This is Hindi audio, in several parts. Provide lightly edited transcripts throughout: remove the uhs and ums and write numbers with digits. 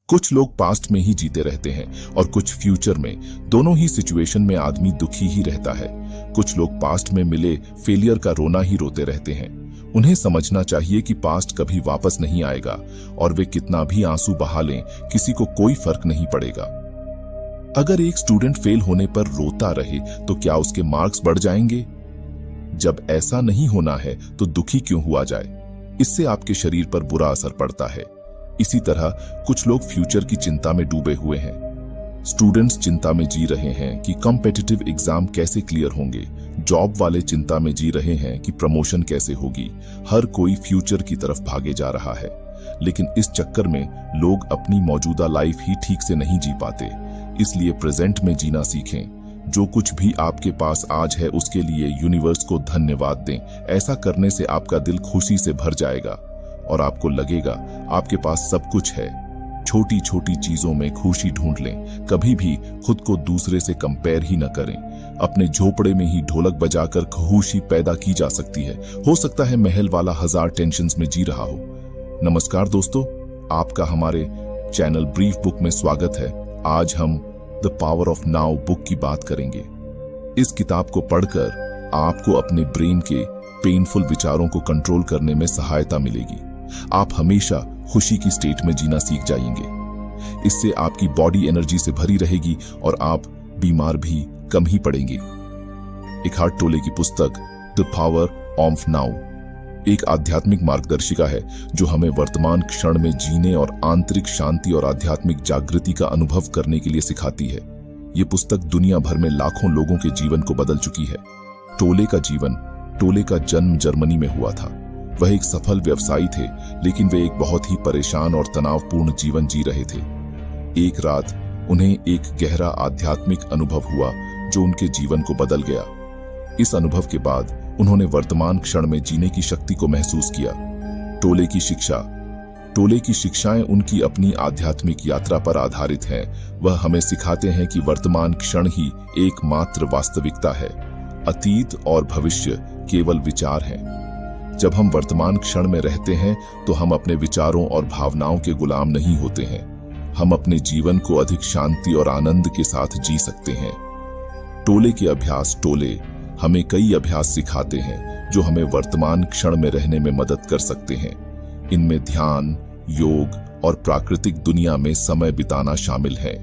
कुछ लोग पास्ट में ही जीते रहते हैं और कुछ फ्यूचर में। दोनों ही सिचुएशन में आदमी दुखी ही रहता है। कुछ लोग पास्ट में मिले फेलियर का रोना ही रोते रहते हैं। उन्हें समझना चाहिए कि पास्ट कभी वापस नहीं आएगा और वे कितना भी आंसू बहा लें, किसी को कोई फर्क नहीं पड़ेगा। अगर एक स्टूडेंट फेल होने पर रोता रहे तो क्या उसके मार्क्स बढ़ जाएंगे? जब ऐसा नहीं होना है तो दुखी क्यों हुआ जाए? इससे आपके शरीर पर बुरा असर पड़ता है। इसी तरह कुछ लोग फ्यूचर की चिंता में डूबे हुए हैं। स्टूडेंट्स चिंता में जी रहे हैं कि कॉम्पिटिटिव एग्जाम कैसे क्लियर होंगे। जॉब वाले चिंता में जी रहे हैं कि प्रमोशन कैसे होगी। हर कोई फ्यूचर की तरफ भागे जा रहा है, लेकिन इस चक्कर में लोग अपनी मौजूदा लाइफ ही ठीक से नहीं जी पाते। इसलिए प्रेजेंट में जीना सीखें। जो कुछ भी आपके पास आज है उसके लिए यूनिवर्स को धन्यवाद दें। ऐसा करने से आपका दिल खुशी से भर जाएगा और आपको लगेगा आपके पास सब कुछ है। छोटी छोटी चीजों में खुशी ढूंढ लें। कभी भी खुद को दूसरे से कंपेयर ही न करें। अपने झोपड़े में ही ढोलक बजाकर खुशी पैदा की जा सकती है। हो सकता है महल वाला 1000 टेंशन्स में जी रहा हो। नमस्कार दोस्तों, आपका हमारे चैनल ब्रीफ बुक में स्वागत है। आज हम the power of now book की बात करेंगे। इस किताब को पढ़कर आपको अपने ब्रेन के पेनफुल विचारों को कंट्रोल करने में सहायता मिलेगी। आप हमेशा खुशी की स्टेट में जीना सीख जाएंगे। इससे आपकी बॉडी एनर्जी से भरी रहेगी और आप बीमार भी कम ही पड़ेंगे। इकहार्ट टोले की पुस्तक द पावर ऑफ नाउ एक आध्यात्मिक मार्गदर्शिका है जो हमें वर्तमान क्षण में जीने और आंतरिक शांति और आध्यात्मिक जागृति का अनुभव करने के लिए सिखाती है। ये पुस्तक दुनिया भर में लाखों लोगों के जीवन को बदल चुकी है। टोले का जन्म जर्मनी में हुआ था। वह एक सफल व्यवसायी थे, लेकिन वे एक बहुत ही परेशान और तनावपूर्ण जीवन जी रहे थे। एक रात उन्हें एक गहरा आध्यात्मिक अनुभव हुआ जो उनके जीवन को बदल गया। इस अनुभव के बाद उन्होंने वर्तमान क्षण में जीने की शक्ति को महसूस किया। टोले की शिक्षाएं उनकी अपनी आध्यात्मिक यात्रा पर आधारित हैं। वह हमें सिखाते हैं कि वर्तमान क्षण ही एकमात्र वास्तविकता है। अतीत और भविष्य केवल विचार हैं। जब हम वर्तमान क्षण में रहते हैं तो हम अपने विचारों और भावनाओं के गुलाम नहीं होते हैं। हम अपने जीवन को अधिक शांति और आनंद के साथ जी सकते हैं। टोले हमें कई अभ्यास सिखाते हैं जो हमें वर्तमान क्षण में रहने में मदद कर सकते हैं। इनमें ध्यान, योग और प्राकृतिक दुनिया में समय बिताना शामिल है।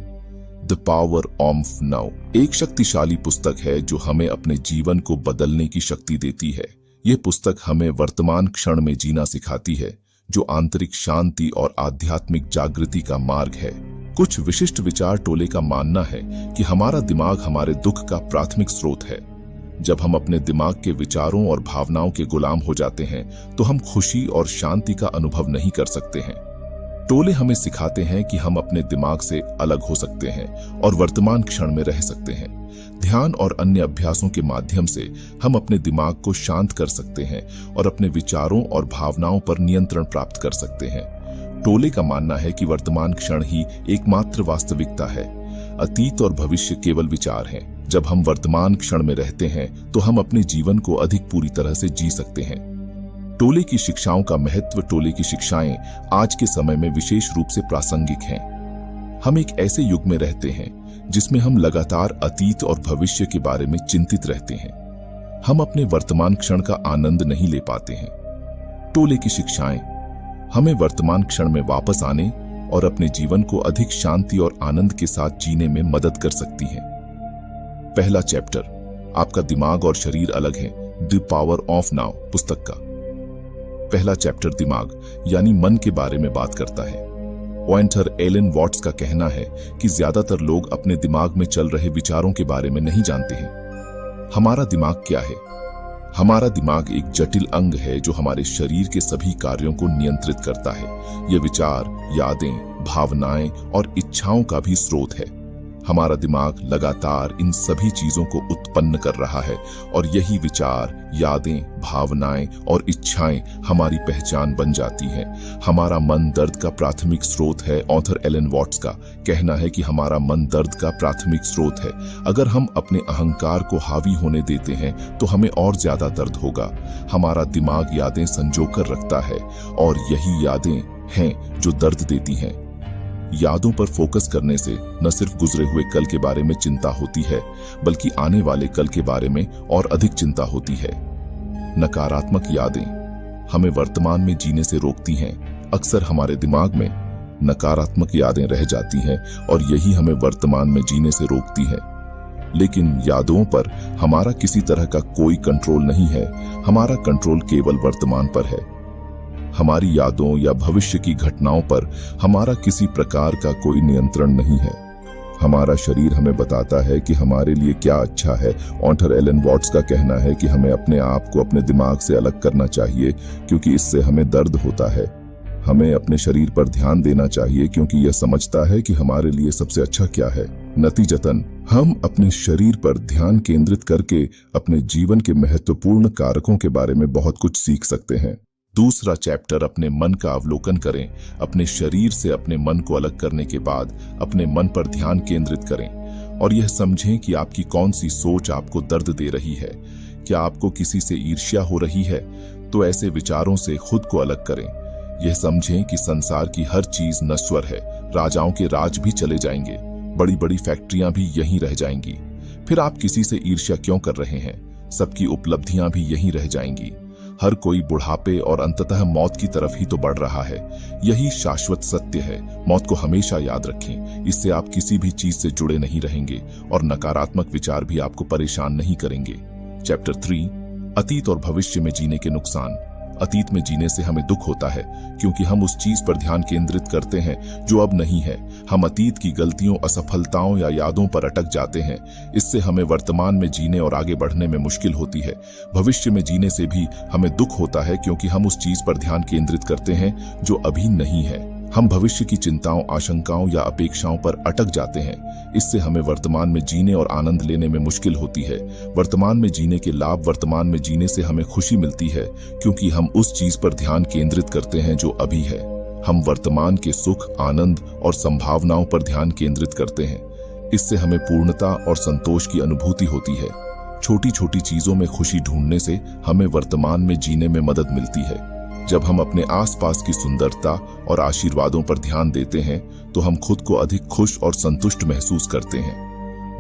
द पावर ऑफ नाउ एक शक्तिशाली पुस्तक है जो हमें अपने जीवन को बदलने की शक्ति देती है। यह पुस्तक हमें वर्तमान क्षण में जीना सिखाती है, जो आंतरिक शांति और आध्यात्मिक जागृति का मार्ग है। कुछ विशिष्ट विचार टोले का मानना है कि हमारा दिमाग हमारे दुख का प्राथमिक स्रोत है। जब हम अपने दिमाग के विचारों और भावनाओं के गुलाम हो जाते हैं तो हम खुशी और शांति का अनुभव नहीं कर सकते हैं। टोले हमें सिखाते हैं कि हम अपने दिमाग से अलग हो सकते हैं और वर्तमान क्षण में रह सकते हैं। ध्यान और अन्य अभ्यासों के माध्यम से हम अपने दिमाग को शांत कर सकते हैं और अपने विचारों और भावनाओं पर नियंत्रण प्राप्त कर सकते हैं। टोले का मानना है कि वर्तमान क्षण ही एकमात्र वास्तविकता है। अतीत और भविष्य केवल विचार हैं। जब हम वर्तमान क्षण में रहते हैं तो हम अपने जीवन को अधिक पूरी तरह से जी सकते हैं। टोले की शिक्षाओं का महत्व। टोले की शिक्षाएं आज के समय में विशेष रूप से प्रासंगिक हैं। हम एक ऐसे युग में रहते हैं जिसमें हम लगातार अतीत और भविष्य के बारे में चिंतित रहते हैं। हम अपने वर्तमान क्षण का आनंद नहीं ले पाते हैं। टोले की शिक्षाएं हमें वर्तमान क्षण में वापस आने और अपने जीवन को अधिक शांति और आनंद के साथ जीने में मदद कर सकती हैं। पहला चैप्टर, आपका दिमाग और शरीर अलग है। द पावर ऑफ नाउ पुस्तक का पहला चैप्टर दिमाग यानी मन के बारे में बात करता है। ऑथर एलन वॉट्स का कहना है कि ज्यादातर लोग अपने दिमाग में चल रहे विचारों के बारे में नहीं जानते हैं। हमारा दिमाग क्या है? हमारा दिमाग एक जटिल अंग है जो हमारे शरीर के सभी कार्यों को नियंत्रित करता है। यह विचार, यादें, भावनाएं और इच्छाओं का भी स्रोत है। हमारा दिमाग लगातार इन सभी चीजों को उत्पन्न कर रहा है और यही विचार, यादें, भावनाएं और इच्छाएं हमारी पहचान बन जाती हैं। हमारा मन दर्द का प्राथमिक स्रोत है। ऑथर एलन वॉट्स का कहना है कि हमारा मन दर्द का प्राथमिक स्रोत है। अगर हम अपने अहंकार को हावी होने देते हैं तो हमें और ज्यादा दर्द होगा। हमारा दिमाग यादें संजो कर रखता है और यही यादें हैं जो दर्द देती हैं। यादों पर फोकस करने से न सिर्फ गुजरे हुए कल के बारे में चिंता होती है, बल्कि आने वाले कल के बारे में और अधिक चिंता होती है। नकारात्मक यादें हमें वर्तमान में जीने से रोकती हैं। अक्सर हमारे दिमाग में नकारात्मक यादें रह जाती हैं और यही हमें वर्तमान में जीने से रोकती हैं। लेकिन यादों पर हमारा किसी तरह का कोई कंट्रोल नहीं है। हमारा कंट्रोल केवल वर्तमान पर है। हमारी यादों या भविष्य की घटनाओं पर हमारा किसी प्रकार का कोई नियंत्रण नहीं है। हमारा शरीर हमें बताता है कि हमारे लिए क्या अच्छा है। ऑथर एलन वॉट्स का कहना है कि हमें अपने आप को अपने दिमाग से अलग करना चाहिए, क्योंकि इससे हमें दर्द होता है। हमें अपने शरीर पर ध्यान देना चाहिए, क्योंकि यह समझता है कि हमारे लिए सबसे अच्छा क्या है। नतीजतन हम अपने शरीर पर ध्यान केंद्रित करके अपने जीवन के महत्वपूर्ण कारकों के बारे में बहुत कुछ सीख सकते हैं। दूसरा चैप्टर, अपने मन का अवलोकन करें। अपने शरीर से अपने मन को अलग करने के बाद अपने मन पर ध्यान केंद्रित करें और यह समझें कि आपकी कौन सी सोच आपको दर्द दे रही है। क्या आपको किसी से ईर्ष्या हो रही है? तो ऐसे विचारों से खुद को अलग करें। यह समझें कि संसार की हर चीज नश्वर है। राजाओं के राज भी चले जाएंगे, बड़ी बड़ी फैक्ट्रियां भी यहीं रह जाएंगी। फिर आप किसी से ईर्ष्या क्यों कर रहे हैं? सबकी उपलब्धियां भी यहीं रह जाएंगी। हर कोई बुढ़ापे और अंततः मौत की तरफ ही तो बढ़ रहा है। यही शाश्वत सत्य है। मौत को हमेशा याद रखें। इससे आप किसी भी चीज से जुड़े नहीं रहेंगे और नकारात्मक विचार भी आपको परेशान नहीं करेंगे। चैप्टर 3, अतीत और भविष्य में जीने के नुकसान। अतीत में जीने से हमें दुख होता है, क्योंकि हम उस चीज पर ध्यान केंद्रित करते हैं जो अब नहीं है। हम अतीत की गलतियों, असफलताओं या यादों पर अटक जाते हैं। इससे हमें वर्तमान में जीने और आगे बढ़ने में मुश्किल होती है। भविष्य में जीने से भी हमें दुख होता है, क्योंकि हम उस चीज पर ध्यान केंद्रित करते हैं जो अभी नहीं है। हम भविष्य की चिंताओं, आशंकाओं या अपेक्षाओं पर अटक जाते हैं। इससे हमें वर्तमान में जीने और आनंद लेने में मुश्किल होती है। वर्तमान में जीने के लाभ, वर्तमान में जीने से हमें खुशी मिलती है, क्योंकि हम उस चीज पर ध्यान केंद्रित करते हैं जो अभी है। हम वर्तमान के सुख, आनंद और संभावनाओं पर ध्यान केंद्रित करते हैं। इससे हमें पूर्णता और संतोष की अनुभूति होती है। छोटी छोटी चीजों में खुशी ढूंढने से हमें वर्तमान में जीने में मदद मिलती है। जब हम अपने आसपास की सुंदरता और आशीर्वादों पर ध्यान देते हैं, तो हम खुद को अधिक खुश और संतुष्ट महसूस करते हैं।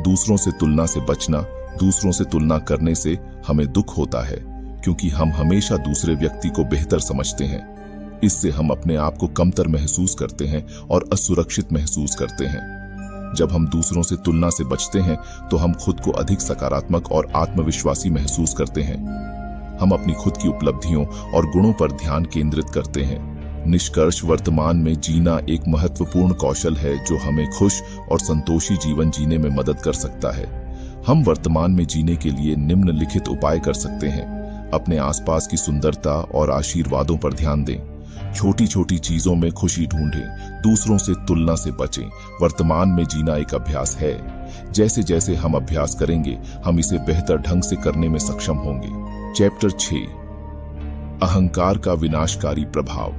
दूसरों से तुलना से बचना। दूसरों से तुलना करने से हमें दुख होता है, क्योंकि हम हमेशा दूसरे व्यक्ति को बेहतर समझते हैं। इससे हम अपने आप को कमतर महसूस करते हैं और असुरक्षित महसूस करते हैं। जब हम दूसरों से तुलना से बचते हैं, तो हम खुद को अधिक सकारात्मक और आत्मविश्वासी महसूस करते हैं। हम अपनी खुद की उपलब्धियों और गुणों पर ध्यान केंद्रित करते हैं। निष्कर्ष, वर्तमान में जीना एक महत्वपूर्ण कौशल है जो हमें खुश और संतोषी जीवन जीने में मदद कर सकता है। हम वर्तमान में जीने के लिए निम्नलिखित उपाय कर सकते हैं। अपने आसपास की सुंदरता और आशीर्वादों पर ध्यान दें। छोटी छोटी चीजों में खुशी ढूंढें। दूसरों से तुलना से बचें। वर्तमान में जीना एक अभ्यास है। जैसे जैसे हम अभ्यास करेंगे, हम इसे बेहतर ढंग से करने में सक्षम होंगे। चैप्टर 6, अहंकार का विनाशकारी प्रभाव।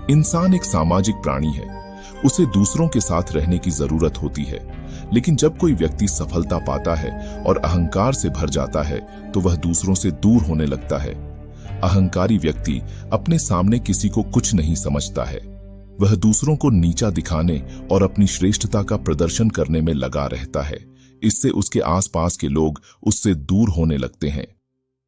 इंसान एक सामाजिक प्राणी है। उसे दूसरों के साथ रहने की जरूरत होती है। लेकिन जब कोई व्यक्ति सफलता पाता है और अहंकार से भर जाता है, तो वह दूसरों से दूर होने लगता है। अहंकारी व्यक्ति अपने सामने किसी को कुछ नहीं समझता है। वह दूसरों को नीचा दिखाने और अपनी श्रेष्ठता का प्रदर्शन करने में लगा रहता है। इससे उसके आसपास के लोग उससे दूर होने लगते हैं।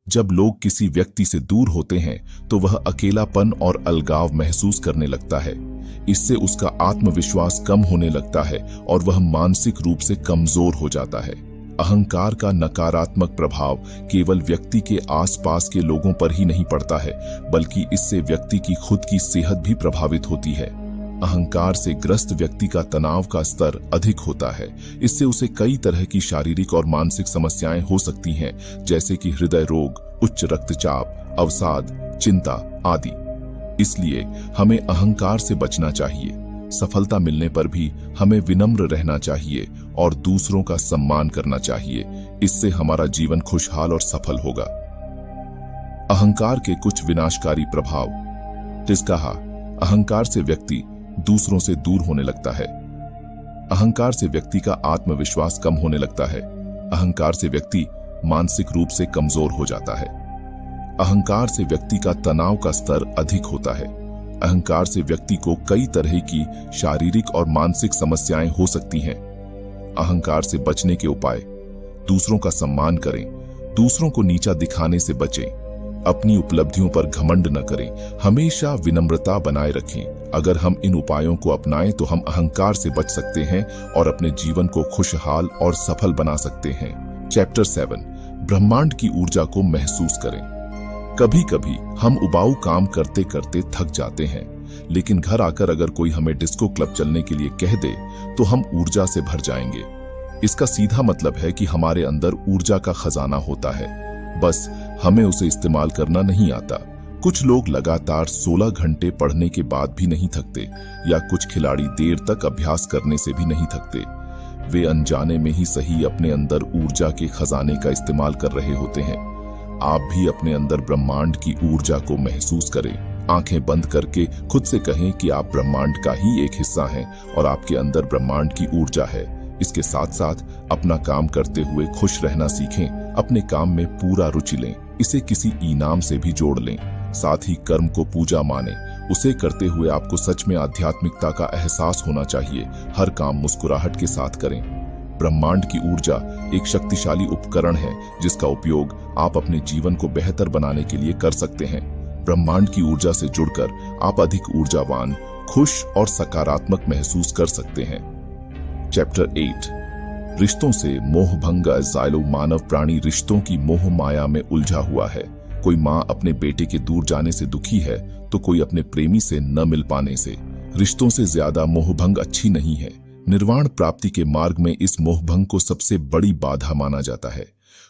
जब लोग किसी व्यक्ति से दूर होते हैं, तो वह अकेलापन और अलगाव महसूस करने लगता है। इससे उसका आत्मविश्वास कम होने लगता है और वह मानसिक रूप से कमजोर हो जाता है। अहंकार का नकारात्मक प्रभाव केवल व्यक्ति के आसपास के लोगों पर ही नहीं पड़ता है, बल्कि इससे व्यक्ति की खुद की सेहत भी प्रभावित होती है। अहंकार से ग्रस्त व्यक्ति का तनाव का स्तर अधिक होता है। इससे उसे कई तरह की शारीरिक और मानसिक समस्याएं हो सकती हैं, जैसे कि हृदय रोग, उच्च रक्तचाप, अवसाद, चिंता आदि। इसलिए हमें अहंकार से बचना चाहिए। सफलता मिलने पर भी हमें विनम्र रहना चाहिए और दूसरों का सम्मान करना चाहिए। इससे हमारा जीवन खुशहाल और सफल होगा। अहंकार के कुछ विनाशकारी प्रभाव। तिस्काहा, अहंकार से व्यक्ति दूसरों से दूर होने लगता है। अहंकार से व्यक्ति का आत्मविश्वास कम होने लगता है। अहंकार से व्यक्ति मानसिक रूप से कमजोर हो जाता है। अहंकार से व्यक्ति का तनाव का स्तर अधिक होता है। अहंकार से व्यक्ति को कई तरह की शारीरिक और मानसिक समस्याएं हो सकती हैं। अहंकार से बचने के उपाय: दूसरों का सम्मान करें, दूसरों को नीचा दिखाने से बचें, अपनी उपलब्धियों पर घमंड न करें, हमेशा विनम्रता बनाए रखें। अगर हम इन उपायों को अपनाएं तो हम अहंकार से बच सकते हैं और अपने जीवन को खुशहाल और सफल बना सकते हैं। चैप्टर 7, ब्रह्मांड की ऊर्जा को महसूस करें। कभी कभी हम उबाऊ काम करते करते थक जाते हैं, लेकिन घर आकर अगर कोई हमें डिस्को क्लब चलने के लिए कह दे तो हम ऊर्जा से भर जाएंगे। इसका सीधा मतलब है कि हमारे अंदर ऊर्जा का खजाना होता है, बस हमें उसे इस्तेमाल करना नहीं आता। कुछ लोग लगातार 16 घंटे पढ़ने के बाद भी नहीं थकते, या कुछ खिलाड़ी देर तक अभ्यास करने से भी नहीं थकते। वे अनजाने में ही सही अपने अंदर ऊर्जा के खजाने का इस्तेमाल कर रहे होते हैं। आप भी अपने अंदर ब्रह्मांड की ऊर्जा को महसूस करें। आंखें बंद करके खुद से कहें कि आप ब्रह्मांड का ही एक हिस्सा हैं और आपके अंदर ब्रह्मांड की ऊर्जा है। इसके साथ साथ अपना काम करते हुए खुश रहना सीखें। अपने काम में पूरा रुचि लें, इसे किसी इनाम से भी जोड़ लें। साथ ही कर्म को पूजा माने, उसे करते हुए आपको सच में आध्यात्मिकता का एहसास होना चाहिए। हर काम मुस्कुराहट के साथ करें। ब्रह्मांड की ऊर्जा एक शक्तिशाली उपकरण है जिसका उपयोग आप अपने जीवन को बेहतर बनाने के लिए कर सकते हैं। ब्रह्मांड की ऊर्जा से जुड़कर आप अधिक ऊर्जावान, खुश और सकारात्मक महसूस कर सकते हैं। चैप्टर 8, रिश्तों से मोहभंग। जायलो मानव प्राणी रिश्तों की मोह माया में उलझा हुआ है। कोई माँ अपने बेटे के दूर जाने से दुखी है तो कोई अपने प्रेमी से न मिल पाने से। रिश्तों से ज्यादा मोहभंग अच्छी नहीं है। निर्वाण प्राप्ति के मार्ग में इस मोहभंग को सबसे बड़ी बाधा माना जाता है।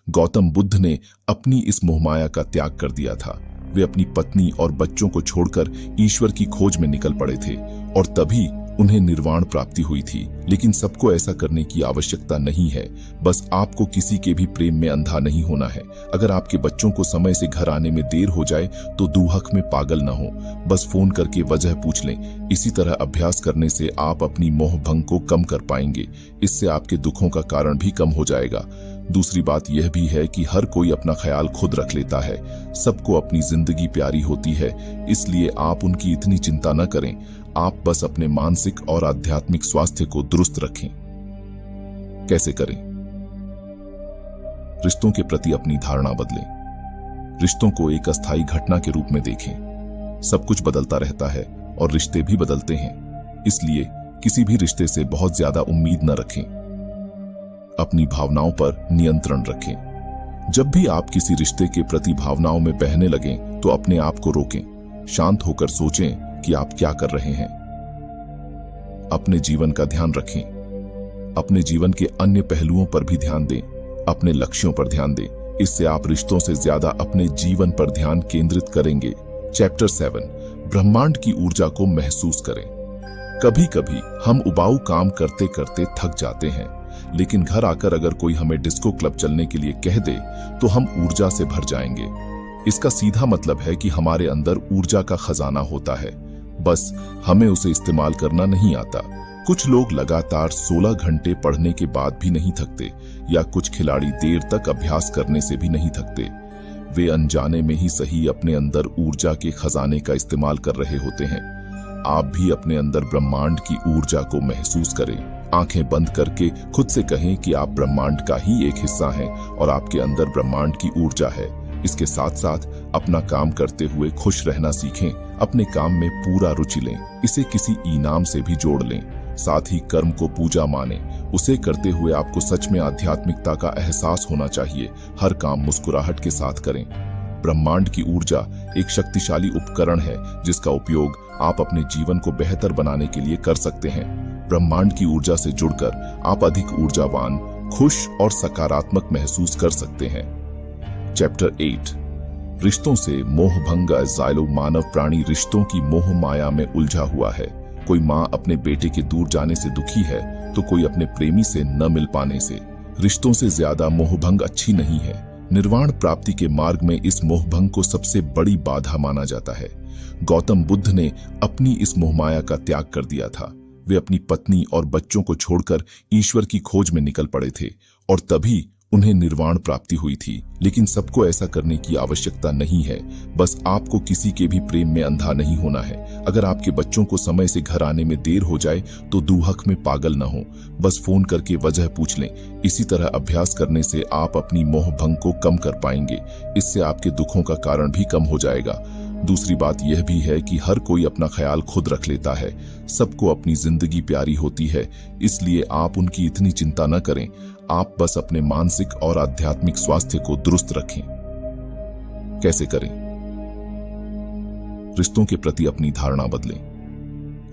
गौतम बुद्ध ने अपनी इस मोहमाया का त्याग कर दिया था। वे अपनी पत्नी और बच्चों को छोड़कर ईश्वर की खोज में निकल पड़े थे और तभी उन्हें निर्वाण प्राप्ति हुई थी। लेकिन सबको ऐसा करने की आवश्यकता नहीं है। बस आपको किसी के भी प्रेम में अंधा नहीं होना है। अगर आपके बच्चों को समय से घर आने में देर हो जाए तो दुहक में पागल न हो, बस फोन करके वजह पूछ लें। इसी तरह अभ्यास करने से आप अपनी मोह भंग को कम कर पाएंगे। इससे आपके दुखों का कारण भी कम हो जाएगा। दूसरी बात यह भी है कि हर कोई अपना ख्याल खुद रख लेता है। सबको अपनी जिंदगी प्यारी होती है, इसलिए आप उनकी इतनी चिंता न करें। आप बस अपने मानसिक और आध्यात्मिक स्वास्थ्य को दुरुस्त रखें। कैसे करें? रिश्तों के प्रति अपनी धारणा बदलें। रिश्तों को एक अस्थायी घटना के रूप में देखें। सब कुछ बदलता रहता है और रिश्ते भी बदलते हैं, इसलिए किसी भी रिश्ते से बहुत ज्यादा उम्मीद न रखें। अपनी भावनाओं पर नियंत्रण रखें। जब भी आप किसी रिश्ते के प्रति भावनाओं में बहने लगें तो अपने आप को रोकें। शांत होकर सोचें कि आप क्या कर रहे हैं। अपने जीवन का ध्यान रखें। अपने जीवन के अन्य पहलुओं पर भी ध्यान दें। अपने लक्ष्यों पर ध्यान दें। इससे आप रिश्तों से ज्यादा अपने जीवन पर ध्यान केंद्रित करेंगे। चैप्टर 7, ब्रह्मांड की ऊर्जा को महसूस करें। कभी कभी हम उबाऊ काम करते करते थक जाते हैं, लेकिन घर आकर अगर कोई हमें डिस्को क्लब चलने के लिए कह दे तो हम ऊर्जा से भर जाएंगे। इसका सीधा मतलब है कि हमारे अंदर ऊर्जा का खजाना होता है, बस हमें उसे इस्तेमाल करना नहीं आता। कुछ लोग लगातार 16 घंटे पढ़ने के बाद भी नहीं थकते, या कुछ खिलाड़ी देर तक अभ्यास करने से भी नहीं थकते। वे अनजाने में ही सही अपने अंदर ऊर्जा के खजाने का इस्तेमाल कर रहे होते हैं। आप भी अपने अंदर ब्रह्मांड की ऊर्जा को महसूस करें। आंखें बंद करके खुद से कहें कि आप ब्रह्मांड का ही एक हिस्सा हैं और आपके अंदर ब्रह्मांड की ऊर्जा है। इसके साथ साथ अपना काम करते हुए खुश रहना सीखें। अपने काम में पूरा रुचि लें, इसे किसी इनाम से भी जोड़ लें। साथ ही कर्म को पूजा माने, उसे करते हुए आपको सच में आध्यात्मिकता का एहसास होना चाहिए। हर काम मुस्कुराहट के साथ करें। ब्रह्मांड की ऊर्जा एक शक्तिशाली उपकरण है जिसका उपयोग आप अपने जीवन को बेहतर बनाने के लिए कर सकते हैं। ब्रह्मांड की ऊर्जा से जुड़कर आप अधिक ऊर्जावान, खुश और सकारात्मक महसूस कर सकते हैं। चैप्टर 8, रिश्तों से मोहभंग। जायलो मानव प्राणी रिश्तों की मोह माया में उलझा हुआ है। कोई माँ अपने बेटे के दूर जाने से दुखी है तो कोई अपने प्रेमी से न मिल पाने से। रिश्तों से ज्यादा मोहभंग अच्छी नहीं है। निर्वाण प्राप्ति के मार्ग में इस मोहभंग को सबसे बड़ी बाधा माना जाता है। गौतम बुद्ध ने अपनी इस मोहमाया का त्याग कर दिया था। वे अपनी पत्नी और बच्चों को छोड़कर ईश्वर की खोज में निकल पड़े थे और तभी उन्हें निर्वाण प्राप्ति हुई थी, लेकिन सबको ऐसा करने की आवश्यकता नहीं है। बस आपको किसी के भी प्रेम में अंधा नहीं होना है। अगर आपके बच्चों को समय से घर आने में देर हो जाए तो दुहक में पागल न हो, बस फोन करके वजह पूछ लें। इसी तरह अभ्यास करने से आप अपनी मोह भंग को कम कर पाएंगे। इससे आपके दुखों का कारण भी कम हो जाएगा। दूसरी बात यह भी है कि हर कोई अपना ख्याल खुद रख लेता है। सबको अपनी जिंदगी प्यारी होती है, इसलिए आप उनकी इतनी चिंता न करें। आप बस अपने मानसिक और आध्यात्मिक स्वास्थ्य को दुरुस्त रखें। कैसे करें? रिश्तों के प्रति अपनी धारणा बदलें।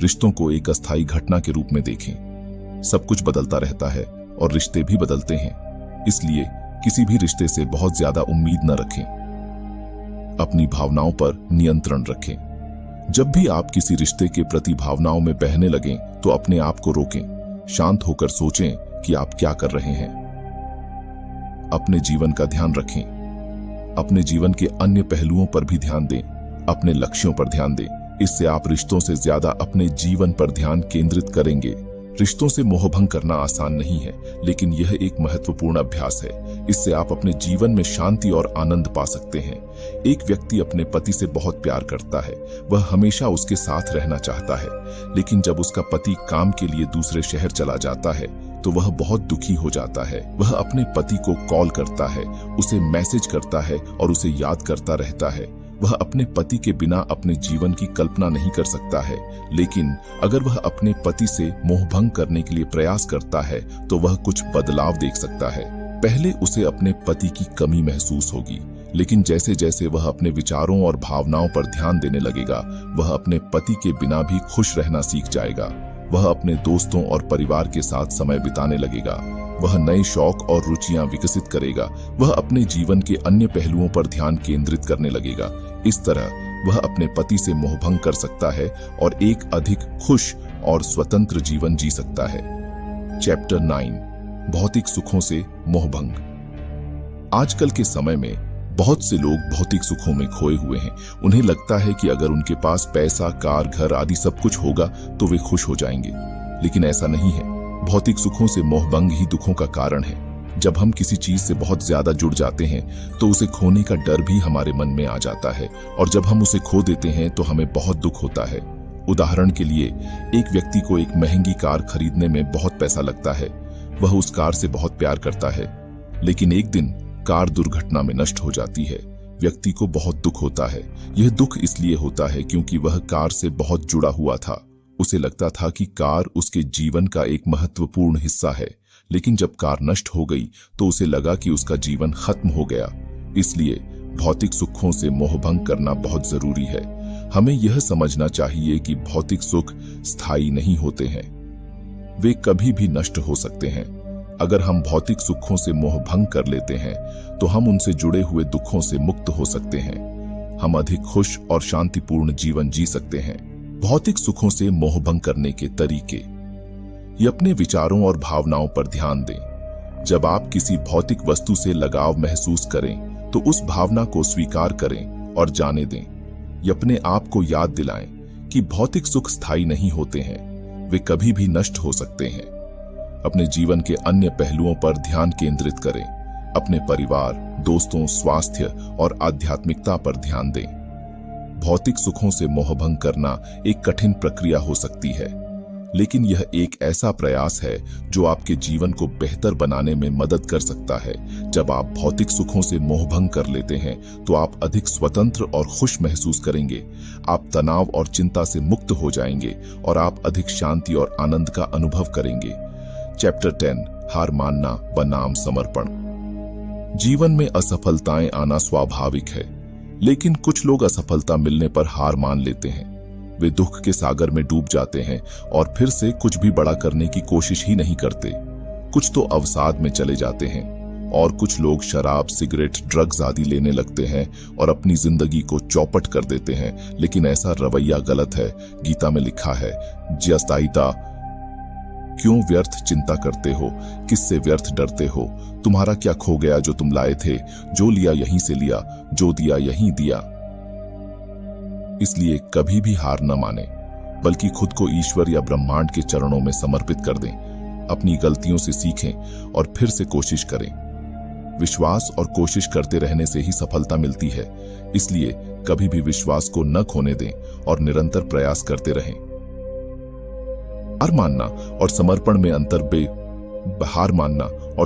रिश्तों को एक अस्थायी घटना के रूप में देखें। सब कुछ बदलता रहता है और रिश्ते भी बदलते हैं, इसलिए किसी भी रिश्ते से बहुत ज्यादा उम्मीद न रखें। अपनी भावनाओं पर नियंत्रण रखें। जब भी आप किसी रिश्ते के प्रति भावनाओं में बहने लगें तो अपने आप को रोकें। शांत होकर सोचें कि आप क्या कर रहे हैं। अपने जीवन का ध्यान रखें। अपने जीवन के अन्य पहलुओं पर भी ध्यान दें। अपने लक्ष्यों पर ध्यान दें। इससे आप रिश्तों से ज्यादा अपने जीवन पर ध्यान केंद्रित करेंगे। रिश्तों से मोहभंग करना आसान नहीं है, लेकिन यह एक महत्वपूर्ण अभ्यास है। इससे आप अपने जीवन में शांति और आनंद पा सकते हैं। एक व्यक्ति अपने पति से बहुत प्यार करता है। वह हमेशा उसके साथ रहना चाहता है, लेकिन जब उसका पति काम के लिए दूसरे शहर चला जाता है तो वह बहुत दुखी हो जाता है। वह अपने पति को कॉल करता है, उसे मैसेज करता है और उसे याद करता रहता है। वह अपने पति के बिना अपने जीवन की कल्पना नहीं कर सकता है, लेकिन अगर वह अपने पति से मोहभंग करने के लिए प्रयास करता है तो वह कुछ बदलाव देख सकता है। पहले उसे अपने पति की कमी महसूस होगी, लेकिन जैसे जैसे वह अपने विचारों और भावनाओं पर ध्यान देने लगेगा, वह अपने पति के बिना भी खुश रहना सीख जाएगा। वह अपने दोस्तों और परिवार के साथ समय बिताने लगेगा। वह नए शौक और रुचियां विकसित करेगा। वह अपने जीवन के अन्य पहलुओं पर ध्यान केंद्रित करने लगेगा। इस तरह वह अपने पति से मोहभंग कर सकता है और एक अधिक खुश और स्वतंत्र जीवन जी सकता है। चैप्टर 9, भौतिक सुखों से मोहभंग। आजकल के समय में बहुत से लोग भौतिक सुखों में खोए हुए हैं। उन्हें लगता है कि अगर उनके पास पैसा, कार, घर आदि सब कुछ होगा तो वे खुश हो जाएंगे, लेकिन ऐसा नहीं है। भौतिक सुखों से मोहभंग ही दुखों का कारण है। जब हम किसी चीज से बहुत ज्यादा जुड़ जाते हैं तो उसे खोने का डर भी हमारे मन में आ जाता है, और जब हम उसे खो देते हैं तो हमें बहुत दुख होता है। उदाहरण के लिए, एक व्यक्ति को एक महंगी कार खरीदने में बहुत पैसा लगता है। वह उस कार से बहुत प्यार करता है, लेकिन एक दिन कार दुर्घटना में नष्ट हो जाती है। व्यक्ति को बहुत दुख होता है। यह दुख इसलिए होता है क्योंकि वह कार से बहुत जुड़ा हुआ था। उसे लगता था कि कार उसके जीवन का एक महत्वपूर्ण हिस्सा है, लेकिन जब कार नष्ट हो गई तो उसे लगा कि उसका जीवन खत्म हो गया। इसलिए भौतिक सुखों से मोहभंग करना बहुत जरूरी है। हमें यह समझना चाहिए कि भौतिक सुख स्थायी नहीं होते हैं, वे कभी भी नष्ट हो सकते हैं। अगर हम भौतिक सुखों से मोहभंग कर लेते हैं तो हम उनसे जुड़े हुए दुखों से मुक्त हो सकते हैं। हम अधिक खुश और शांतिपूर्ण जीवन जी सकते हैं। भौतिक सुखों से मोहभंग करने के तरीके। ये अपने विचारों और भावनाओं पर ध्यान दें। जब आप किसी भौतिक वस्तु से लगाव महसूस करें तो उस भावना को स्वीकार करें और जाने दें। ये अपने आप को याद दिलाएं कि भौतिक सुख स्थायी नहीं होते हैं, वे कभी भी नष्ट हो सकते हैं। अपने जीवन के अन्य पहलुओं पर ध्यान केंद्रित करें। अपने परिवार, दोस्तों, स्वास्थ्य और आध्यात्मिकता पर ध्यान दें। भौतिक सुखों से मोहभंग करना एक कठिन प्रक्रिया हो सकती है, लेकिन यह एक ऐसा प्रयास है जो आपके जीवन को बेहतर बनाने में मदद कर सकता है। जब आप भौतिक सुखों से मोहभंग कर लेते हैं तो आप अधिक स्वतंत्र और खुश महसूस करेंगे। आप तनाव और चिंता से मुक्त हो जाएंगे और आप अधिक शांति और आनंद का अनुभव करेंगे। चैप्टर 10, हार मानना बनाम समर्पण। जीवन में असफलताएं आना स्वाभाविक है, लेकिन कुछ लोग असफलता मिलने पर हार मान लेते हैं। वे दुख के सागर में डूब जाते हैं और फिर से कुछ भी बड़ा करने की कोशिश ही नहीं करते। कुछ तो अवसाद में चले जाते हैं और कुछ लोग शराब, सिगरेट, ड्रग्स आदि लेने लगते हैं और अपनी जिंदगी को चौपट कर देते हैं। लेकिन ऐसा रवैया गलत है। गीता में लिखा है, ज्यस्ताइता, क्यों व्यर्थ चिंता करते हो, किससे व्यर्थ डरते हो? तुम्हारा क्या खो गया जो तुम लाए थे? जो लिया यहीं से लिया, जो दिया यहीं दिया। इसलिए कभी भी हार न माने, बल्कि खुद को ईश्वर या ब्रह्मांड के चरणों में समर्पित कर दें। अपनी गलतियों से सीखें और फिर से कोशिश करें। विश्वास और कोशिश करते रहने से ही सफलता मिलती है। इसलिए कभी भी विश्वास को न खोने दें और निरंतर प्रयास करते रहें। हार मानना और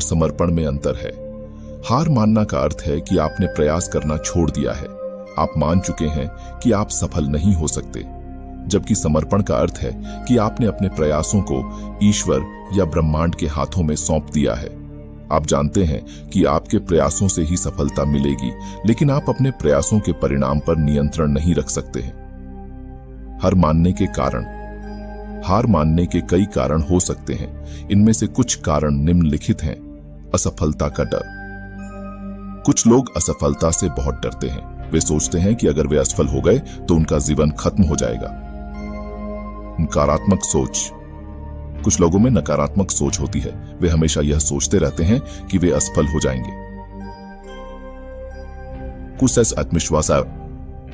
समर्पण में अंतर है। हार मानना का अर्थ है कि आपने प्रयास करना छोड़ दिया है, आप मान चुके हैं कि आप सफल नहीं हो सकते, जबकि समर्पण का अर्थ है कि आपने अपने प्रयासों को ईश्वर या ब्रह्मांड के हाथों में सौंप दिया है। आप जानते हैं कि आपके प्रयासों से ही सफलता मिलेगी, लेकिन आप अपने प्रयासों के परिणाम पर नियंत्रण नहीं रख सकते हैं। हार मानने के कई कारण हो सकते हैं। इनमें से कुछ कारण निम्नलिखित हैं। असफलता का डर। कुछ लोग असफलता से बहुत डरते हैं। वे सोचते हैं कि अगर वे असफल हो गए तो उनका जीवन खत्म हो जाएगा। नकारात्मक सोच। कुछ लोगों में नकारात्मक सोच होती है। वे हमेशा यह सोचते रहते हैं कि वे असफल हो जाएंगे। कुछ आत्मविश्वास।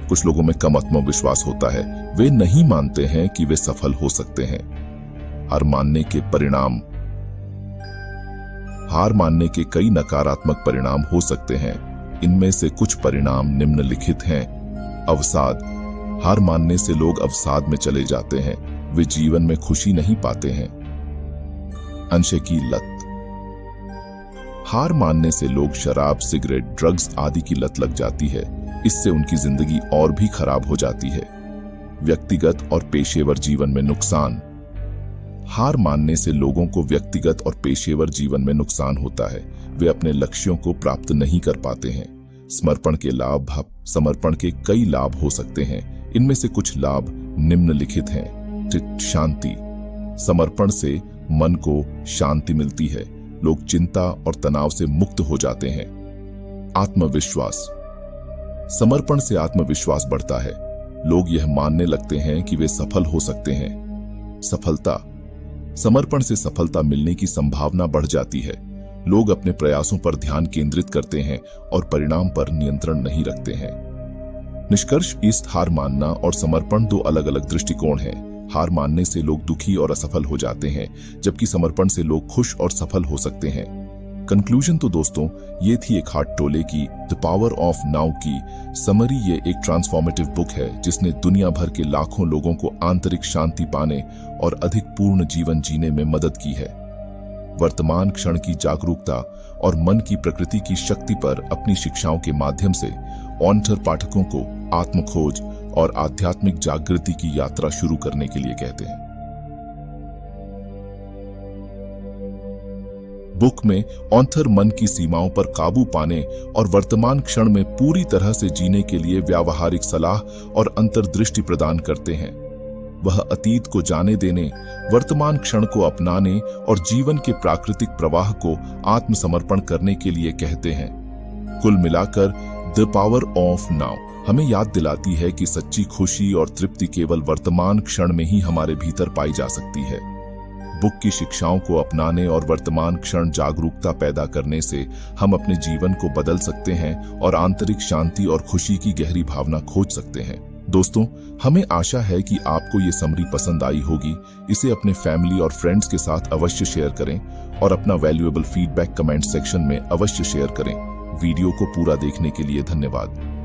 कुछ लोगों में कम आत्मविश्वास होता है। वे नहीं मानते हैं कि वे सफल हो सकते हैं। हार मानने के परिणाम। हार मानने के कई नकारात्मक परिणाम हो सकते हैं। इनमें से कुछ परिणाम निम्नलिखित हैं। अवसाद। हार मानने से लोग अवसाद में चले जाते हैं। वे जीवन में खुशी नहीं पाते हैं। नशे की लत। हार मानने से लोग शराब, सिगरेट, ड्रग्स आदि की लत लग जाती है। इससे उनकी जिंदगी और भी खराब हो जाती है। व्यक्तिगत और पेशेवर जीवन में नुकसान। हार मानने से लोगों को व्यक्तिगत और पेशेवर जीवन में नुकसान होता है। वे अपने लक्ष्यों को प्राप्त नहीं कर पाते हैं। समर्पण के कई लाभ हो सकते हैं। इनमें से कुछ लाभ निम्नलिखित हैं। शांति। समर्पण से मन को शांति मिलती है। लोग चिंता और तनाव से मुक्त हो जाते हैं। आत्मविश्वास। समर्पण से आत्मविश्वास बढ़ता है। लोग यह मानने लगते हैं कि वे सफल हो सकते हैं। सफलता। समर्पण से सफलता मिलने की संभावना बढ़ जाती है। लोग अपने प्रयासों पर ध्यान केंद्रित करते हैं और परिणाम पर नियंत्रण नहीं रखते हैं। निष्कर्ष। हार मानना और समर्पण दो अलग अलग दृष्टिकोण हैं। हार मानने से लोग दुखी और असफल हो जाते हैं, जबकि समर्पण से लोग खुश और सफल हो सकते हैं। कंक्लूजन तो दोस्तों ये थी एक हार्ट टोले की द पावर ऑफ नाउ की समरी। ये एक ट्रांसफॉर्मेटिव बुक है जिसने दुनिया भर के लाखों लोगों को आंतरिक शांति पाने और अधिक पूर्ण जीवन जीने में मदद की है। वर्तमान क्षण की जागरूकता और मन की प्रकृति की शक्ति पर अपनी शिक्षाओं के माध्यम से ऑथर पाठकों को आत्मखोज और आध्यात्मिक जागृति की यात्रा शुरू करने के लिए कहते हैं। बुक में ऑथर मन की सीमाओं पर काबू पाने और वर्तमान क्षण में पूरी तरह से जीने के लिए व्यावहारिक सलाह और अंतर्दृष्टि प्रदान करते हैं। वह अतीत को जाने देने, वर्तमान क्षण को अपनाने और जीवन के प्राकृतिक प्रवाह को आत्मसमर्पण करने के लिए कहते हैं। कुल मिलाकर द पावर ऑफ नाउ हमें याद दिलाती है कि सच्ची खुशी और तृप्ति केवल वर्तमान क्षण में ही हमारे भीतर पाई जा सकती है। बुक की शिक्षाओं को अपनाने और वर्तमान क्षण जागरूकता पैदा करने से हम अपने जीवन को बदल सकते हैं और आंतरिक शांति और खुशी की गहरी भावना खोज सकते हैं। दोस्तों, हमें आशा है कि आपको ये समरी पसंद आई होगी। इसे अपने फैमिली और फ्रेंड्स के साथ अवश्य शेयर करें और अपना वैल्यूएबल फीडबैक कमेंट सेक्शन में अवश्य शेयर करें। वीडियो को पूरा देखने के लिए धन्यवाद।